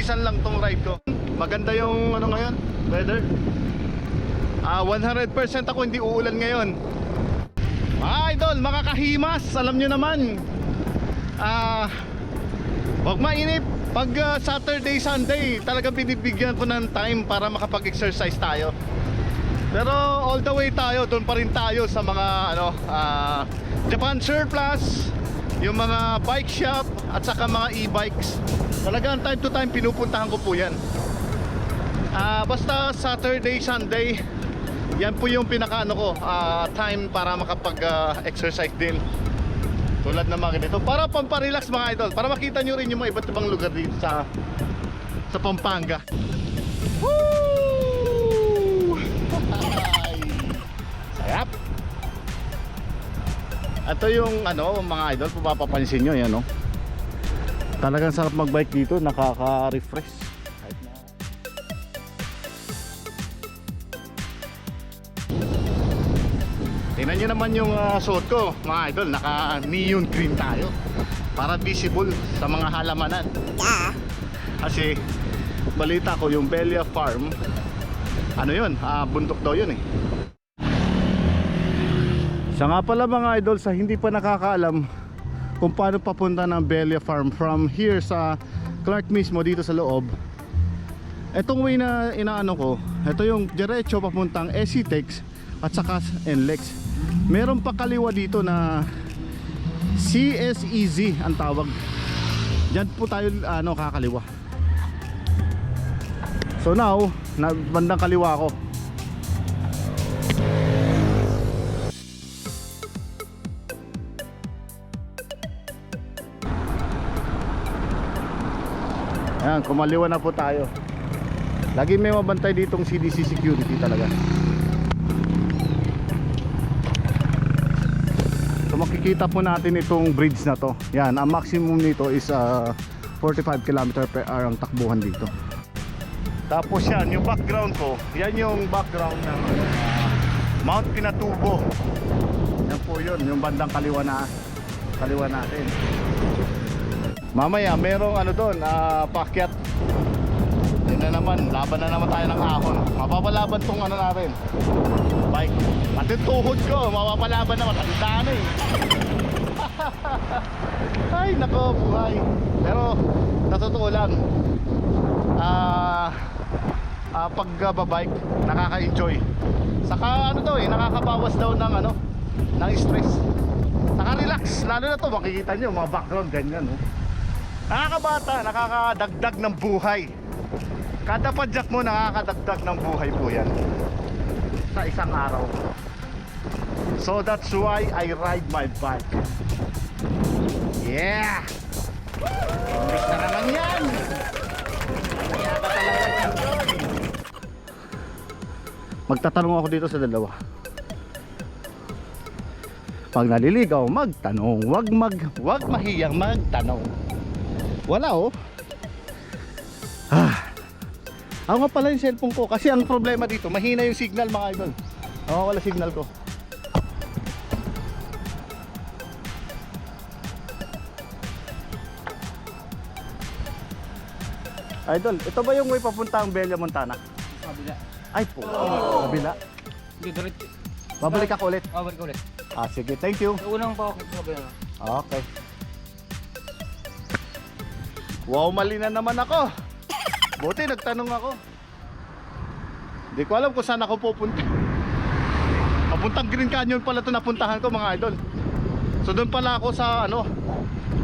minsan lang tong ride ko. Maganda yung ano ngayon, weather. 100% ako hindi uulan ngayon. Mga idol, makakahimas, alam nyo naman. Huwag mainip. Pag Saturday, Sunday, talagang binibigyan ko ng time para makapag-exercise tayo. Pero all the way tayo, doon pa rin tayo sa mga Japan Surplus, yung mga bike shop at saka mga e-bikes. Talagang time to time pinupuntahan ko po yan. Basta Saturday, Sunday, yan po yung pinaka time para makapag-exercise din. Tulad ng mga ganito, para pamparelax mga idol, para makita nyo rin yung mga iba't ibang lugar dito sa Pampanga. Woo! Sayap! Ito yung mga idol, kung mapapansin nyo yan, talagang sarap magbike dito, nakaka-refresh. Tingnan nyo naman yung suot ko mga idol, naka neon green tayo para visible sa mga halamanan. Kasi balita ko yung Belia Farm, bundok daw yun eh. Siya nga pala mga idol, sa hindi pa nakakaalam kung paano papunta ng Belia Farm from here sa Clark mismo dito sa loob, etong way na inaano ko, ito yung diretso papuntang SCTEX at saka NLEX. Meron pa kaliwa dito na CSEZ ang tawag. Diyan po tayo kakaliwa. So now, bandang kaliwa ako. Ayan, kumaliwa na po tayo. Lagi may mabantay ditong CDC security talaga. So makikita po natin itong bridge na to. Yan, ang maximum nito is 45 km/h ang takbuhan dito. Tapos yan, yung background ko, yan yung background ng Mount Pinatubo. Yan po yun, yung bandang kaliwa natin. Mamaya merong doon, paakyat. Yun na naman, laban na naman tayo ng ahon. Mapapalaban tong natin, bike. Pati tuhod ko, mapapalaban naman. Tanda na eh. Ay nako, buhay. Pero sa totoo lang, pag babike, nakaka-enjoy. Saka nakakabawas daw ng stress. Naka-relax, lalo na to, makikita nyo mga background ganyan, nakakabata, nakakadagdag ng buhay. Kada padjak mo, nakakadagdag ng buhay po yan sa isang araw. So that's why I ride my bike. Yeah! Imbis na naman yan! Kaya ka talaga yan. Magtatanong ako dito sa dalawa. Pag naliligaw, magtanong. Wag mahiyang magtanong. Wala ako nga pala yung cellphone ko. Kasi ang problema dito, mahina yung signal mga idol. Wala signal ko. Idol, ito ba yung way papunta ang Belia, Montana? Kabila. Ay po, kabila. Hindi, diretso. Babalik ako ulit. Babalik ulit. Sige, thank you. Sa unang pa ako kabila. Okay. Wow, mali na naman ako. Buti nagtanong ako. Hindi ko alam kung saan ako pupunta. Papuntang Green Canyon pala ito napuntahan ko mga idol. So doon pala ako sa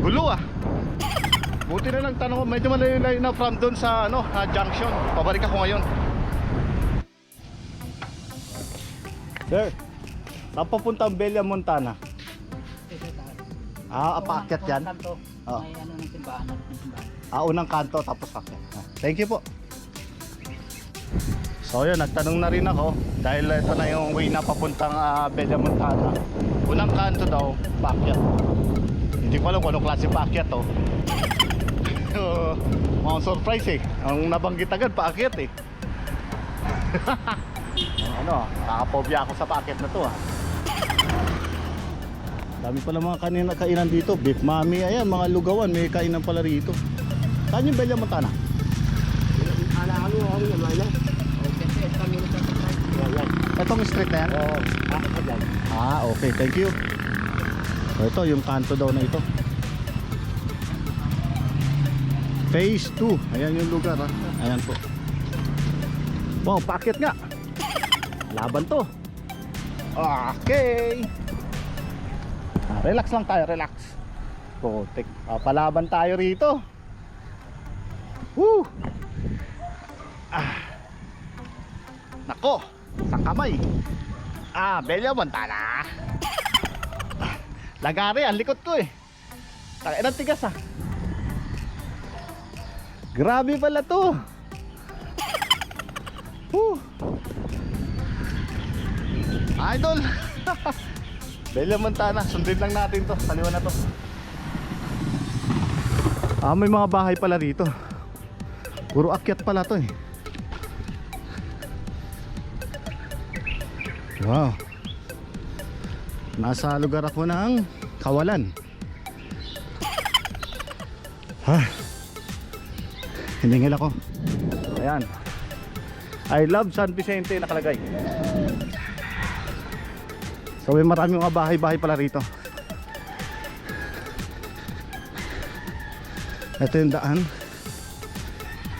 Gulo Buti na lang tanong ko, medyo malayo na from doon sa junction. Pabalik ako ngayon. Sir, saan papunta ang Belia, Montana? Paakyat yan? Oo. May ng simbahan. Unang kanto tapos akyat. Thank you po. So yun, nagtanong na rin ako dahil ito na yung way na papuntang Belia, Montana. Unang kanto daw, paakyat. Hindi ko alam kung anong klase paakyat to. Mga surprise eh. Ang nabanggit agad, paakyat eh. Nakapobya ako sa paakyat na to Dami pala mga kainan dito. Beef Mami, ayan, mga lugawan, may kainan pala rito. Saan yung Belia, Montana? lang. Kasi kami na sa Yan. Itong street na yan? Oo. Bakit ka dyan? Ah, okay. Thank you. So, ito, yung kanto daw na ito. Phase 2. Ayan yung lugar, ha. Ayan po. Wow, paakyat nga. Laban to. Okay. Relax lang tayo, relax. Putik. Palaban tayo rito. Woo! Nako, sa kamay. Bella Montana. Lagari, ang likot ko eh. Takay ng tigas ah. Grabe pala to. Idol. Bella Montana, sundin lang natin to. Kaliwa na to. May mga bahay pala rito. Puro akyat pala to eh. Wow. Nasa lugar ako ng Kawalan. Hiningil ako. Ayan. I love San Vicente nakalagay. So may maraming mga bahay-bahay pala rito. Ito yung daan.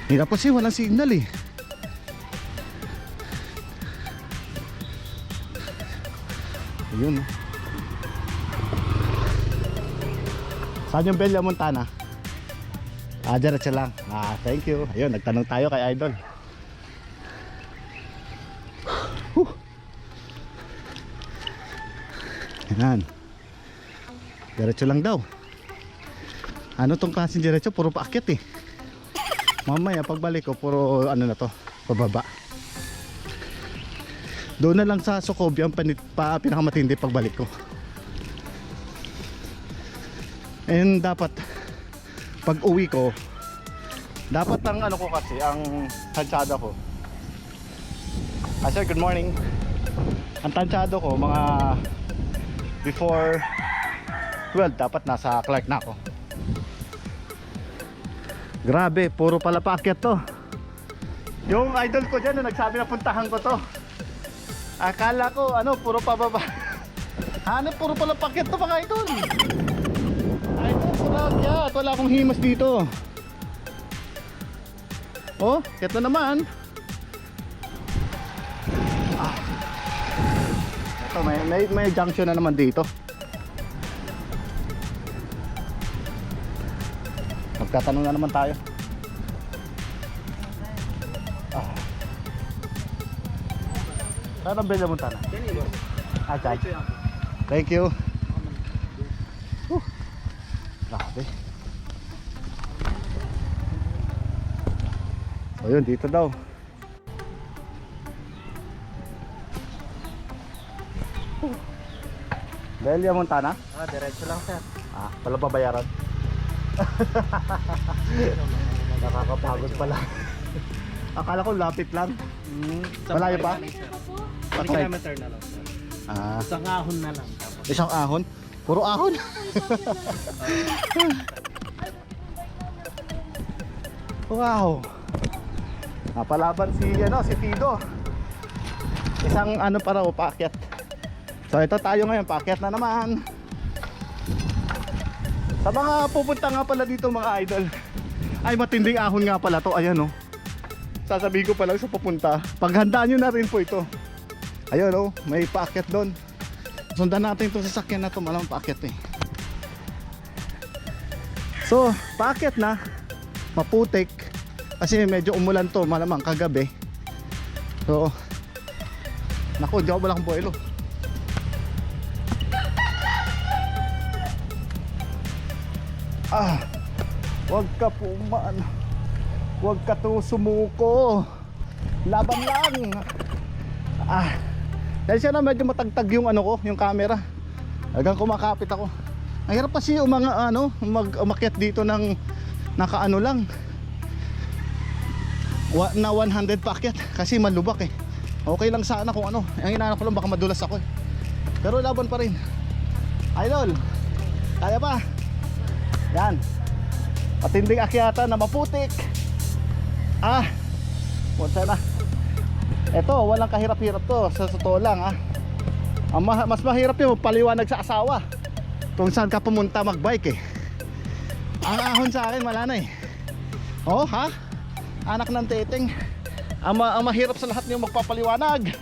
Hirap kasi walang signal eh. Ayun. Saan yung Bella Montana? Diretso lang. Thank you. Ayun, nagtanong tayo kay Idol. Ayan. Diretso lang daw. Ano tong klaseng diretso? Puro paakyat eh. Mamaya pagbalik ko, puro ano na to, pababa. Doon na lang sa Sukobi ang pinakamatindi pagbalik ko. And dapat pag uwi ko, dapat ang ano ko kasi, ang tansyado ko. Sir, good morning. Ang tansyado ko, mga before 12, dapat nasa Clark na ako. Grabe, puro pala paakyat to. Yung idol ko dyan, nagsabi na puntahan ko to. Akala ko, puro pababa. Puro pala paakyat to mga idol. Idol, puro akyat. Wala akong himas dito. Oh, akyat na naman. Ito, may junction na naman dito. Magtatanong na naman tayo. Saan ang Bella Montana? Dyan. Thank you. Grabe. So yun, dito daw. Bella Montana? Diretso lang sir. Wala pa bayaran? Nakakapagod pala. Akala ko lapit lang. Malayo pa? 1 kilometer na lang sir. Isang ahon na lang. Isang ahon? Puro ahon? Wow. Napalaban si Fido. Isang para paakyat. So ito tayo ngayon, paakyat na naman. Sa mga pupunta nga pala dito mga idol, ay matinding ahon nga pala to. Ayan oh. Sasabihin ko pa lang sa pupunta, paghandaan nyo na rin po ito. Ayun oh, may paakyat doon. Sundan natin itong sasakyan na ito, malamang paakyat eh. So, paakyat na, maputik. Kasi medyo umulan to, malamang kagabi. So, naku, di ako walang boilo. Wag ka pumaan. Wag ka to sumuko. Laban lang. Dahil siya na medyo matagtag yung yung camera. Hanggang kumakapit ako. Ang hirap kasi umakyat dito ng nakaano lang. Na 100 paakyat kasi malubak eh. Okay lang sana kung Ang inaano ko lang baka madulas ako eh. Pero laban pa rin. Idol, kaya pa. Yan. Matinding akyatan na maputik. Punta na. Eto, walang kahirap-hirap to. Sa totoo lang ha. Mas mahirap yung paliwanag sa asawa kung saan ka pumunta magbike eh. Ang ahon sa akin wala na eh. Oh ha? Anak ng teteng. Ang mahirap sa lahat yung magpapaliwanag.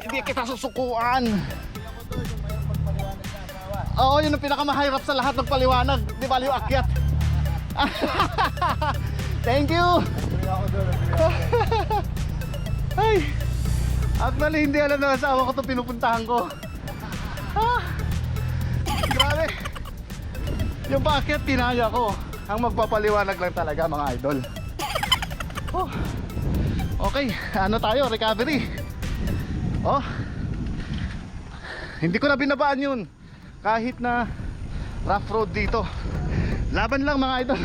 Hindi kita susukuan. Oo, yun ang pinakamahirap sa lahat ng paliwanag. Di ba yung akyat? Thank you. Ay, actually hindi alam na asawa ko ito pinupuntahan ko. Grabe. Yung bakit tinaya ko. Ang magpapaliwanag lang talaga mga idol. Okay, ano tayo? Recovery. Hindi ko na binabaan yun. Kahit na rough road dito. Laban lang mga idol.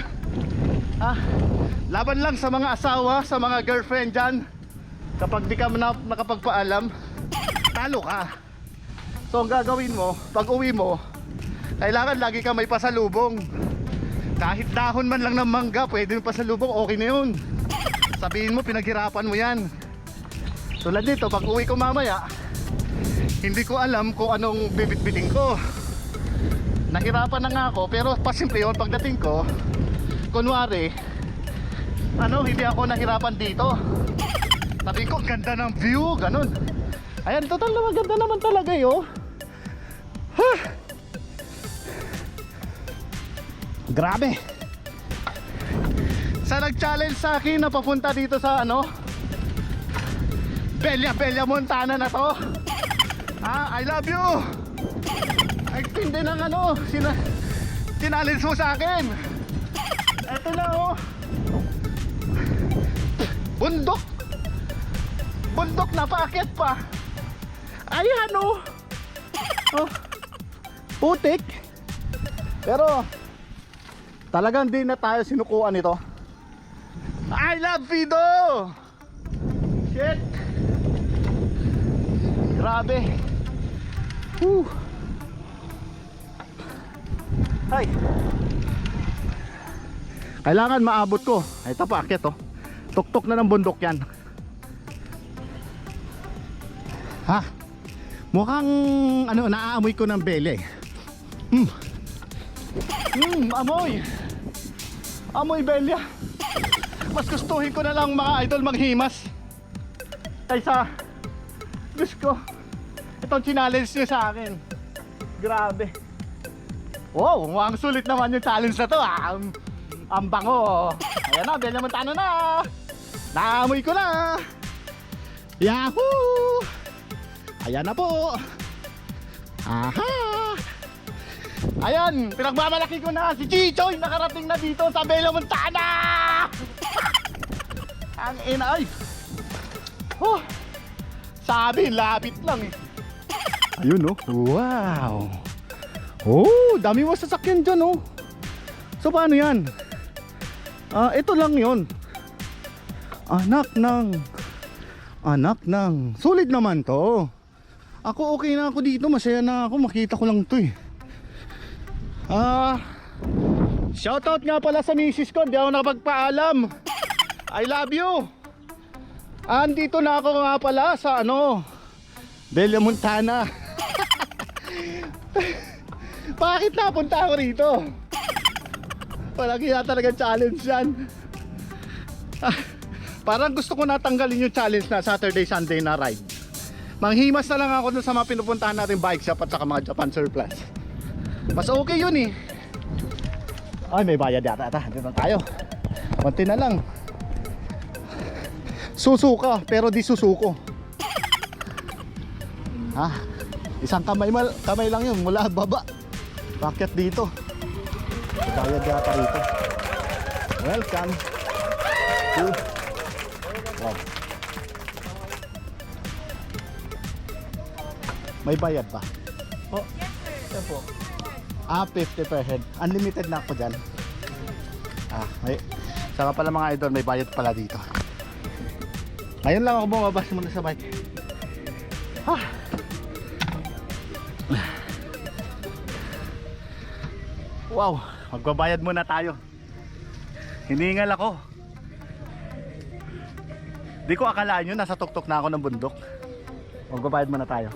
Laban lang sa mga asawa, sa mga girlfriend dyan. Kapag di ka nakapagpaalam, talo ka. So ang gagawin mo, pag uwi mo, kailangan lagi ka may pasalubong. Kahit dahon man lang ng mangga, pwede yung pasalubong, okay na yun. Sabihin mo, pinaghirapan mo yan. Tulad nito, pag uwi ko mamaya, hindi ko alam kung anong bibitbiting ko. Nahirapan na nga ako, pero pasimple yun pagdating ko. Kunwari, hindi ako nahirapan dito. Sabi ko, ganda ng view, ganun. Ayan, total naman, ganda naman talaga yun. Grabe. Sa nag-challenge sa akin na papunta dito sa Bella Montana na to. I love you. Extende ng challenge mo sa akin. Eto na bundok. Bundok na, paakyat pa. Ayan putik. Pero talagang di na tayo sinukuan ito. I love Fido. Shit. Grabe. Ay. Kailangan maabot ko. Ito paakyat Tuktok na ng bundok yan. Mukhang naaamoy ko ng bele. Amoy belya. Mas gustuhin ko na lang mga idol maghimas kaysa Diyos ko, itong challenge nyo sa akin. Grabe. Wow, ang sulit naman yung challenge na to. Ang bango. Ayan na, Bella Montana na. Naamoy ko na. Yahoo! Ayan na po. Aha! Ayan, pinagmamalaki ko na si Chichoy nakarating na dito sa Bella Montana. Ang inay. Sabi, lapit lang eh. Ayun wow. Dami mo sasakyan dyan So paano yan? Ito lang yon. Anak ng sulit naman to. Ako okay na ako dito, masaya na ako, makita ko lang to eh. Shoutout nga pala sa misis ko, di ako nakapagpaalam. I love you. Andito na ako nga pala sa Bella Montana. Bakit napunta ako rito? Palagi na talaga challenge yan. Parang gusto ko natanggalin yung challenge na Saturday, Sunday na ride. Manghimas na lang ako dun sa mga pinupuntahan natin bike shop at saka mga Japan surplus. Mas okay yun eh. Ay, may bayad yata. Dito tayo. Konti na lang. Susuka pero di susuko. Isang kamay lang yun mula baba. Bakit dito? Bayad yata rito. Welcome to May bayad pa? Yes sir. Po. 50 per head. Unlimited na ako dyan. Saka pala mga idol, may bayad pala dito. Ngayon lang ako bumabas muna sa bike. Wow, magbabayad muna tayo. Hiningal ako. Di ko akalaan yun, nasa tuktok na ako ng bundok. Magbabayad muna tayo.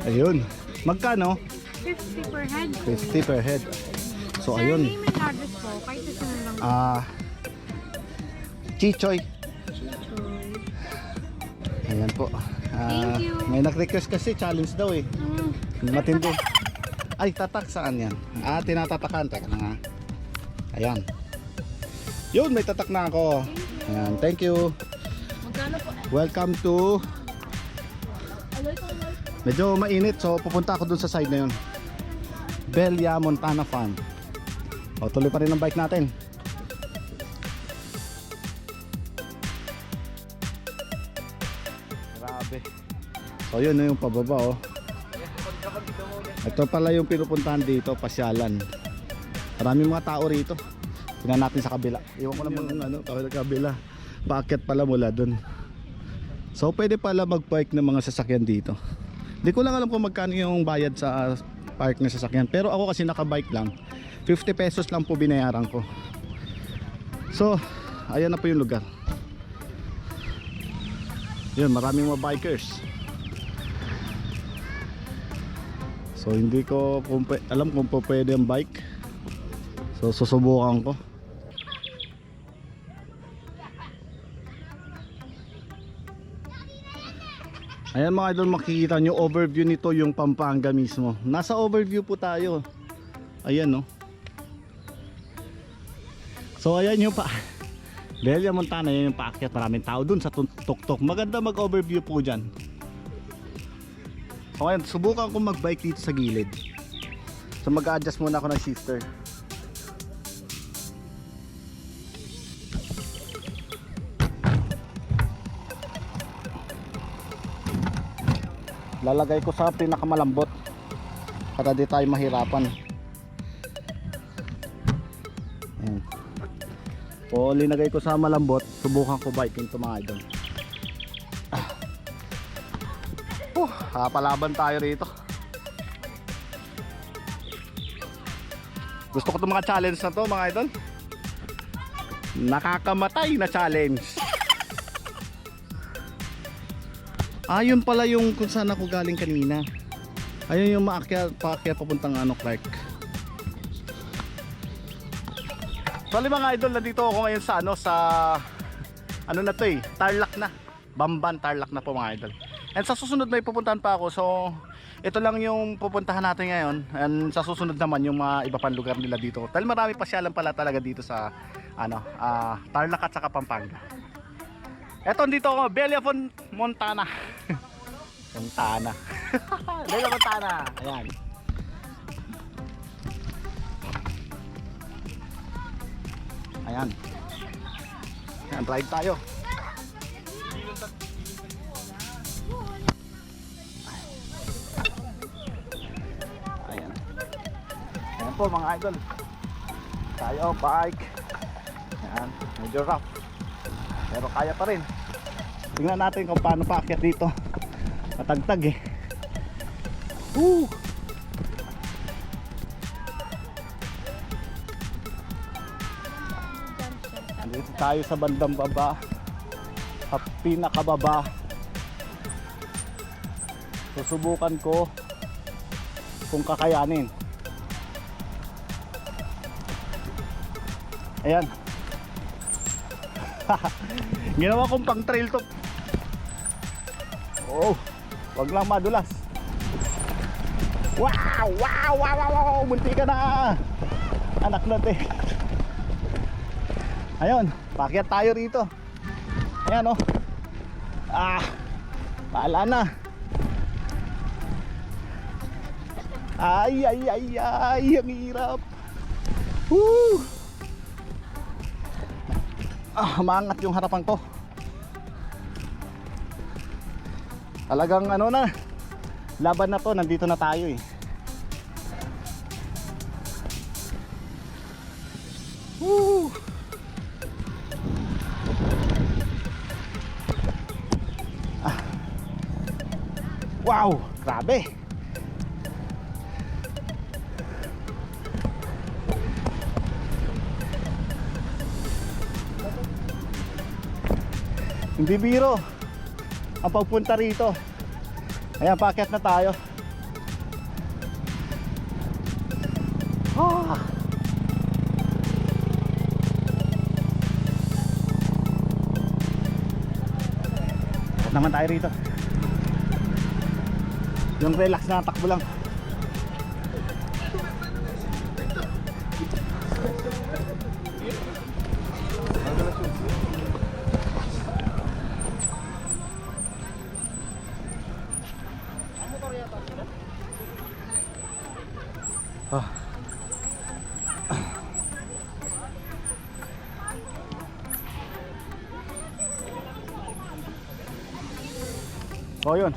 Ayun. Magkano? 50 per head. 50 per head. So Sir, ayun. name and address po. Kahit isa na lang. Chichoy. Ayan po. Thank you. May nag-request kasi challenge daw eh. Matindi. Ay, tatak saan yan? Tinatatakan. Teka na nga. Ayan. Yun, may tatak na ako. Ayan, thank you. Magkano po? Welcome to... Medyo mainit, so pupunta ako dun sa side na yun. Belia Montana Farm. O, tuloy pa rin ang bike natin. Grabe. So yun na yung pababa oh. Ito pala yung pinupuntahan dito, pasyalan. Maraming mga tao rito. Tingnan natin sa kabila. Iwan ko naman kabila. Paakyat pala mula dun. So pwede pala mag-park ng mga sasakyan dito. Di ko lang alam kung magkano yung bayad sa park ng sasakyan. Pero ako kasi nakabike lang. 50 pesos lang po binayaran ko. So, ayan na po yung lugar. Yun, maraming mga bikers. So, hindi ko alam kung pwede ang bike. So, susubukan ko. Ayan mga idol, makikita nyo overview nito yung Pampanga mismo. Nasa overview po tayo. Ayan no. So ayan yung Belia Montana, yan yung paakyat. Maraming tao dun sa tuktok. Maganda mag-overview po dyan. So ngayon, subukan ko mag-bike dito sa gilid. So mag-adjust muna ako ng shifter. Lalagay ko sa pinakamalambot para di tayo mahirapan. Ayan. O linagay ko sa malambot, subukan ko biking to mga idol. Palaban tayo rito. Gusto ko itong mga challenge na to mga idol. Nakakamatay na challenge. Ayun pala yung kung saan ako galing kanina. Ayun yung paakyat papuntang Clark. Bali mga idol, nandito ako ngayon sa na to eh, Tarlac na. Bamban Tarlac na po mga idol. And sa susunod may pupuntahan pa ako. So ito lang yung pupuntahan natin ngayon. And sa susunod naman yung mga iba pang lugar nila dito. Dahil marami pasyalan pala talaga dito sa Tarlac at saka Pampanga. Eto dito ako, Belia Montana. Montana. Belia Montana. Ayan. Ayan. Ayan, drive tayo. Ayan. Ayan po mga idol. Tayo, bike. Ayan, medyo rough. Pero kaya pa rin. Tingnan natin kung paano paakyat dito. Matagtag eh. Woo! Dito tayo sa bandang baba. Sa pinakababa. Susubukan ko kung kakayanin. Ayan. Ginawa kong pang trail to. Oh, wag lang madulas. Wow, wow, wow, wow, wow. Munti ka na. Anak natin. Ayun, paakyat tayo rito. Ayan oh. Paala na. Ay, ay, ay, ay, ang hirap. Woo! Maangat yung harapan ko. Talagang laban na to, nandito na tayo eh. Woo! Wow, grabe. Hindi biro ang pagpunta rito. Ayan, paakyat na tayo. Ah. Akyat naman tayo rito. Yung relax na takbo lang. Ah. So yun.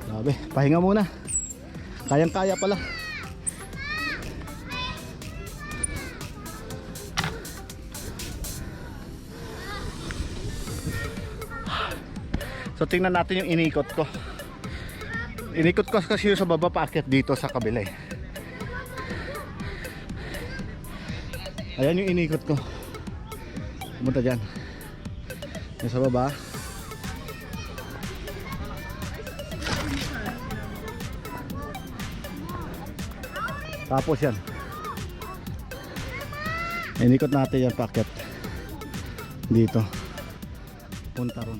Grabe, pahinga muna. Kayang-kaya pala. So tingnan natin yung inikot ko. Inikot ko kasi sa baba, paakyat dito sa kabila eh. Ayan yung inikot ko. Pumunta dyan. Yung sa baba. Tapos yan. Inikot natin yan, paakyat dito. Punta ron.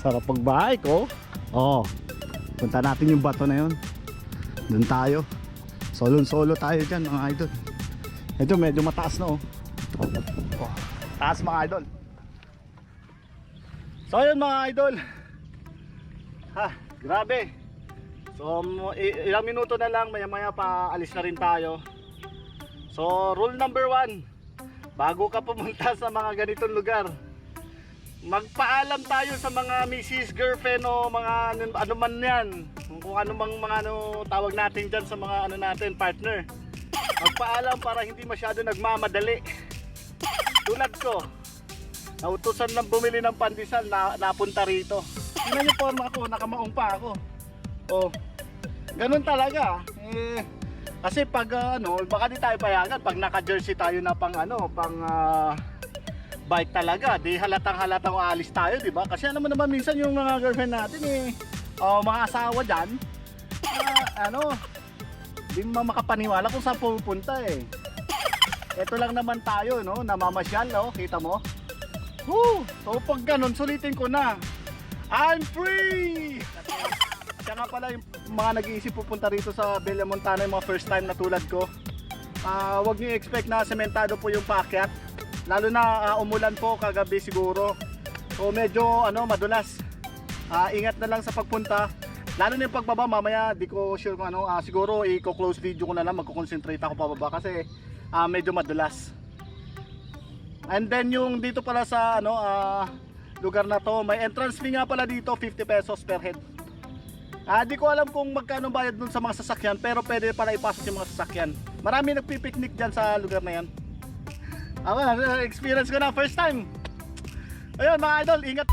Sarap pagbike, oh. Oh. Punta natin yung bato na yun. Doon tayo. Solo tayo dyan, mga idol. Ito medyo mataas na, oh. Oh, taas, mga idol. So yun, mga idol. Ha, grabe. So ilang minuto na lang, maya-maya pa alis na rin tayo. So rule number 1, bago ka pumunta sa mga ganitong lugar, magpaalam tayo sa mga misis, girlfriend o mga ano man yan, kung ano mang mga ano tawag natin dyan sa mga ano natin, partner. Magpaalam para hindi masyado nagmamadali. Tulad ko, nautusan lang bumili ng pandesal, napunta rito. Tingnan niyo forma ako, nakamaong pa ako. Oh, ganun talaga. Kasi pag ano, baka di tayo payagan pag naka-jersey tayo na pang ano, pang bike talaga, di halatang aalis tayo, di ba? Kasi ano naman minsan yung mga girlfriend natin mga asawa diyan, ano, di makapaniwala kung saan pupunta eh. Ito lang naman tayo, no, namamasyal, no, kita mo? Woo! So pag ganun, sulitin ko na, I'm free! Kaya nga pala yung mga nag-iisip pupunta rito sa Bella Montana, yung mga first time na tulad ko, wag niyo expect na sementado po yung paakyat. Lalo na umulan po kagabi siguro. So medyo ano, madulas. Ingat na lang sa pagpunta. Lalo na yung pagbaba, mamaya di ko sure kung ano, siguro i-close video ko na lang, magko-concentrate ako pababa kasi medyo madulas. And then yung dito pala sa ano lugar na to, may entrance fee nga pala dito, 50 pesos per head. Di ko alam kung magkano bayad dun sa mga sasakyan, pero pwede pala ipasok yung mga sasakyan. Marami nagpipiknik dyan sa lugar na yan. Experience ko na, first time. Ayun mga idol, ingat.